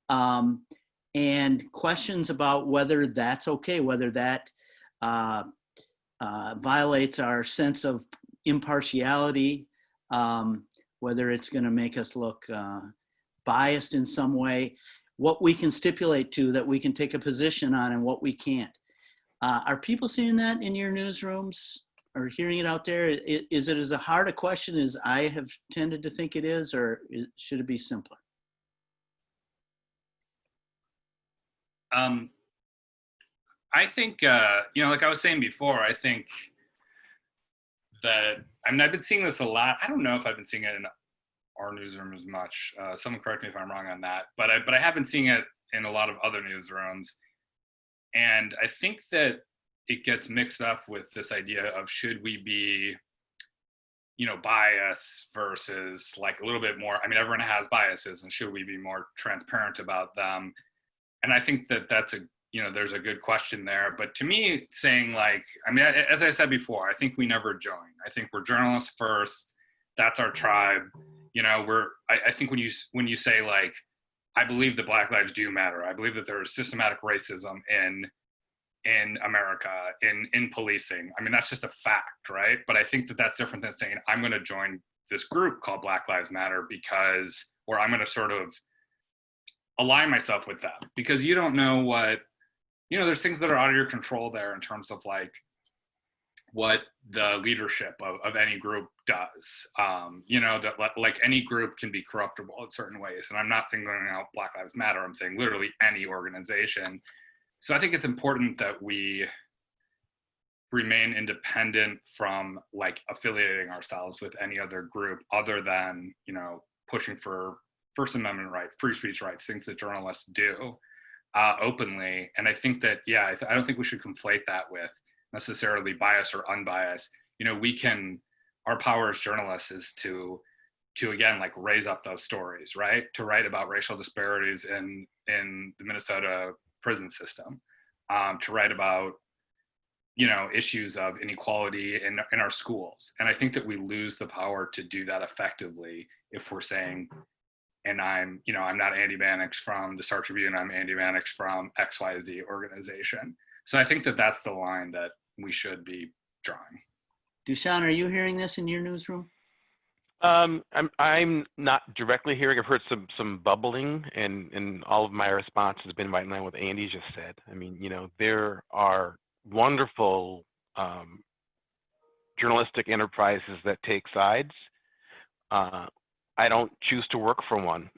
Speaker 2: and questions about whether that's okay, whether that violates our sense of impartiality, whether it's going to make us look biased in some way, what we can stipulate to that we can take a position on and what we can't. Are people seeing that in your newsrooms or hearing it out there? Is it as hard a question as I have tended to think it is, or should it be simpler?
Speaker 6: I think, you know, like I was saying before, I think that, I mean, I've been seeing this a lot. I don't know if I've been seeing it in our newsroom as much. Someone correct me if I'm wrong on that, but I have been seeing it in a lot of other newsrooms. And I think that it gets mixed up with this idea of should we be, you know, bias versus like a little bit more, I mean, everyone has biases, and should we be more transparent about them? And I think that that's a, you know, there's a good question there. But to me, saying like, I mean, as I said before, I think we never join. I think we're journalists first. That's our tribe. You know, I think when you say like, I believe that Black lives do matter. I believe that there is systematic racism in America, in policing. I mean, that's just a fact, right? But I think that that's different than saying, I'm going to join this group called Black Lives Matter because, or I'm going to sort of align myself with them, because you don't know what, you know, there's things that are out of your control there in terms of like what the leadership of any group does. You know, that like any group can be corruptible in certain ways. And I'm not singling out Black Lives Matter, I'm saying literally any organization. So I think it's important that we remain independent from like affiliating ourselves with any other group other than, you know, pushing for First Amendment rights, free speech rights, things that journalists do openly. And I think that, yeah, I don't think we should conflate that with necessarily bias or unbiased. You know, we can, our power as journalists is to again, like raise up those stories, right? To write about racial disparities in the Minnesota prison system, to write about, you know, issues of inequality in our schools. And I think that we lose the power to do that effectively if we're saying, and I'm, you know, I'm not Andy Mannix from the Star Tribune, I'm Andy Mannix from XYZ organization. So I think that that's the line that we should be drawing.
Speaker 2: Duchesne, are you hearing this in your newsroom?
Speaker 7: I'm not directly hearing. I've heard some bubbling, and all of my response has been right in line with Andy just said. I mean, you know, there are wonderful journalistic enterprises that take sides. I don't choose to work for one.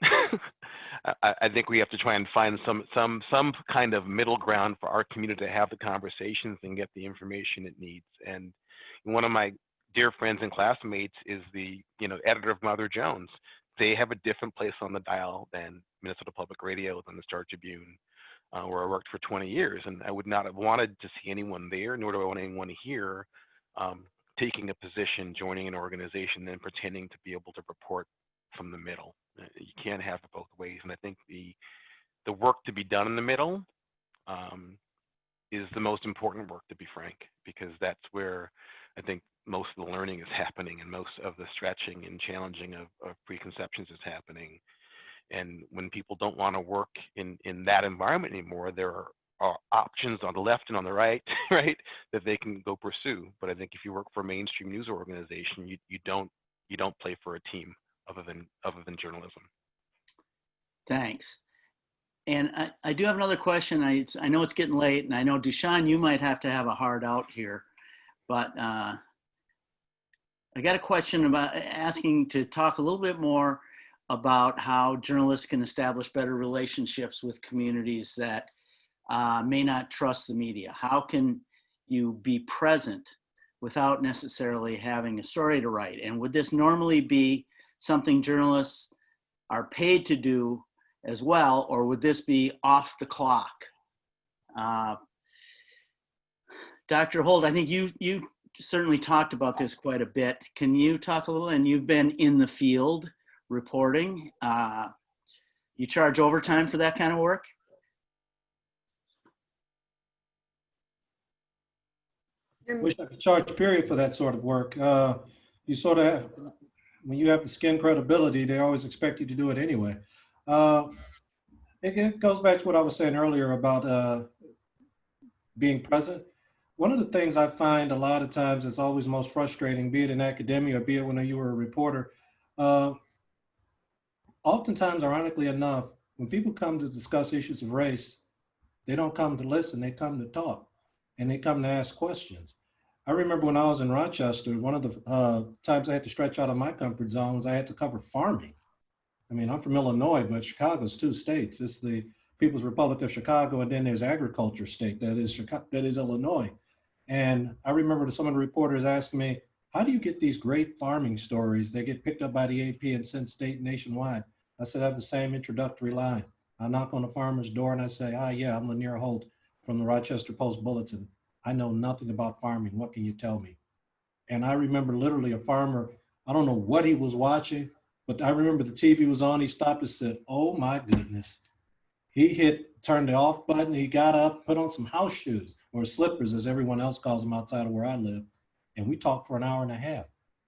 Speaker 7: I think we have to try and find some kind of middle ground for our community to have the conversations and get the information it needs. And one of my dear friends and classmates is the, you know, editor of Mother Jones. They have a different place on the dial than Minnesota Public Radio, than the Star Tribune, where I worked for 20 years. And I would not have wanted to see anyone there, nor do I want anyone here taking a position, joining an organization, and pretending to be able to report from the middle. You can't have it both ways. And I think the work to be done in the middle is the most important work, to be frank, because that's where I think most of the learning is happening, and most of the stretching and challenging of preconceptions is happening. And when people don't want to work in that environment anymore, there are options on the left and on the right, right, that they can go pursue. But I think if you work for a mainstream news organization, you don't play for a team other than journalism.
Speaker 2: Thanks. And I do have another question. I know it's getting late, and I know Duchesne, you might have to have a hard out here, but I got a question about asking to talk a little bit more about how journalists can establish better relationships with communities that may not trust the media. How can you be present without necessarily having a story to write? And would this normally be something journalists are paid to do as well, or would this be off the clock? Dr. Holt, I think you certainly talked about this quite a bit. Can you talk a little, and you've been in the field reporting. You charge overtime for that kind of work?
Speaker 3: Wish I could charge period for that sort of work. You sort of have, when you have the skin credibility, they always expect you to do it anyway. It goes back to what I was saying earlier about being present. One of the things I find a lot of times is always most frustrating, be it in academia or be it when you were a reporter. Oftentimes, ironically enough, when people come to discuss issues of race, they don't come to listen, they come to talk, and they come to ask questions. I remember when I was in Rochester, one of the times I had to stretch out of my comfort zones, I had to cover farming. I mean, I'm from Illinois, but Chicago's two states. It's the People's Republic of Chicago, and then there's agriculture state, that is Illinois. And I remember some of the reporters asking me, how do you get these great farming stories? They get picked up by the AP and sent state and nationwide. I said, I have the same introductory line. I knock on the farmer's door and I say, yeah, I'm Lanier Holt from the Rochester Post Bulletin. I know nothing about farming. What can you tell me? And I remember literally a farmer, I don't know what he was watching, but I remember the TV was on. He stopped and said, oh my goodness. He turned the off button. He got up, put on some house shoes or slippers, as everyone else calls them outside of where I live. And we talked for an hour and a half.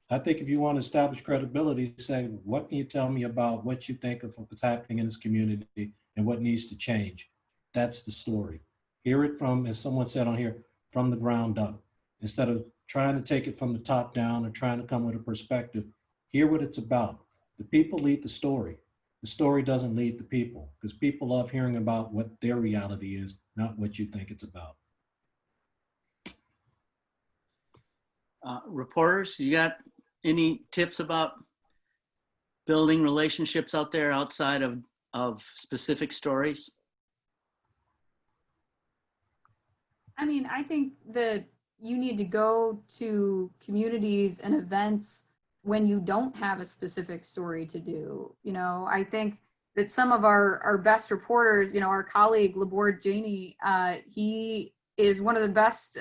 Speaker 3: I think if you want to establish credibility, say, what can you tell me about what you think of what's happening in this community and what needs to change? That's the story. Hear it from, as someone said on here, from the ground up. Instead of trying to take it from the top down or trying to come with a perspective, hear what it's about. The people lead the story. The story doesn't lead the people, because people love hearing about what their reality is, not what you think it's about.
Speaker 2: Reporters, you got any tips about building relationships out there outside of specific stories?
Speaker 5: I mean, I think that you need to go to communities and events when you don't have a specific story to do. You know, I think that some of our best reporters, you know, our colleague Laborde Jani, he is one of the best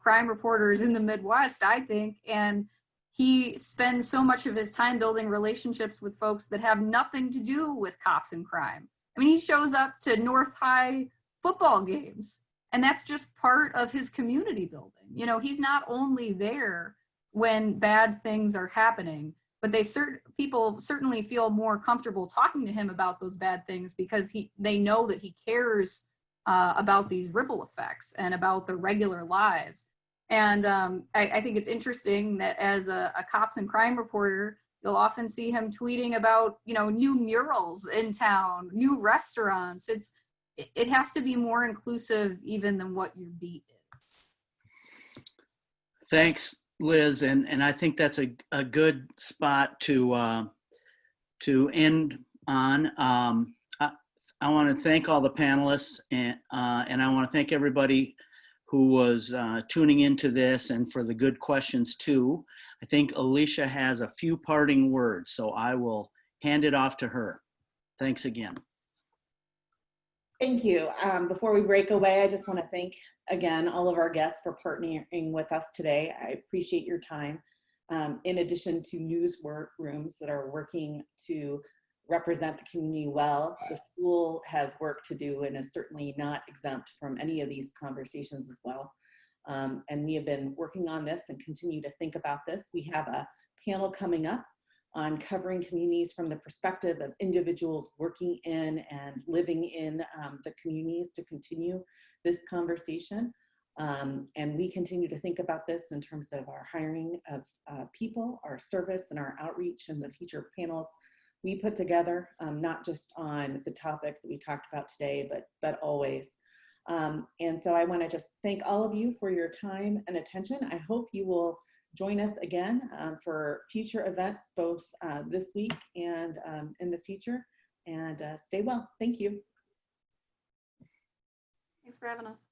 Speaker 5: crime reporters in the Midwest, I think, and he spends so much of his time building relationships with folks that have nothing to do with cops and crime. I mean, he shows up to North High football games, and that's just part of his community building. You know, he's not only there when bad things are happening, but people certainly feel more comfortable talking to him about those bad things because they know that he cares about these ripple effects and about their regular lives. And I think it's interesting that as a cops and crime reporter, you'll often see him tweeting about, you know, new murals in town, new restaurants. It has to be more inclusive even than what your beat is.
Speaker 2: Thanks, Liz. And I think that's a good spot to end on. I want to thank all the panelists and I want to thank everybody who was tuning into this and for the good questions too. I think Alicia has a few parting words, so I will hand it off to her. Thanks again.
Speaker 1: Thank you. Before we break away, I just want to thank again all of our guests for partnering with us today. I appreciate your time. In addition to newsrooms that are working to represent the community well, the school has work to do and is certainly not exempt from any of these conversations as well. And we have been working on this and continue to think about this. We have a panel coming up on covering communities from the perspective of individuals working in and living in the communities to continue this conversation. And we continue to think about this in terms of our hiring of people, our service, and our outreach and the future panels we put together, not just on the topics that we talked about today, but always. And so I want to just thank all of you for your time and attention. I hope you will join us again for future events, both this week and in the future. And stay well. Thank you.
Speaker 5: Thanks for having us.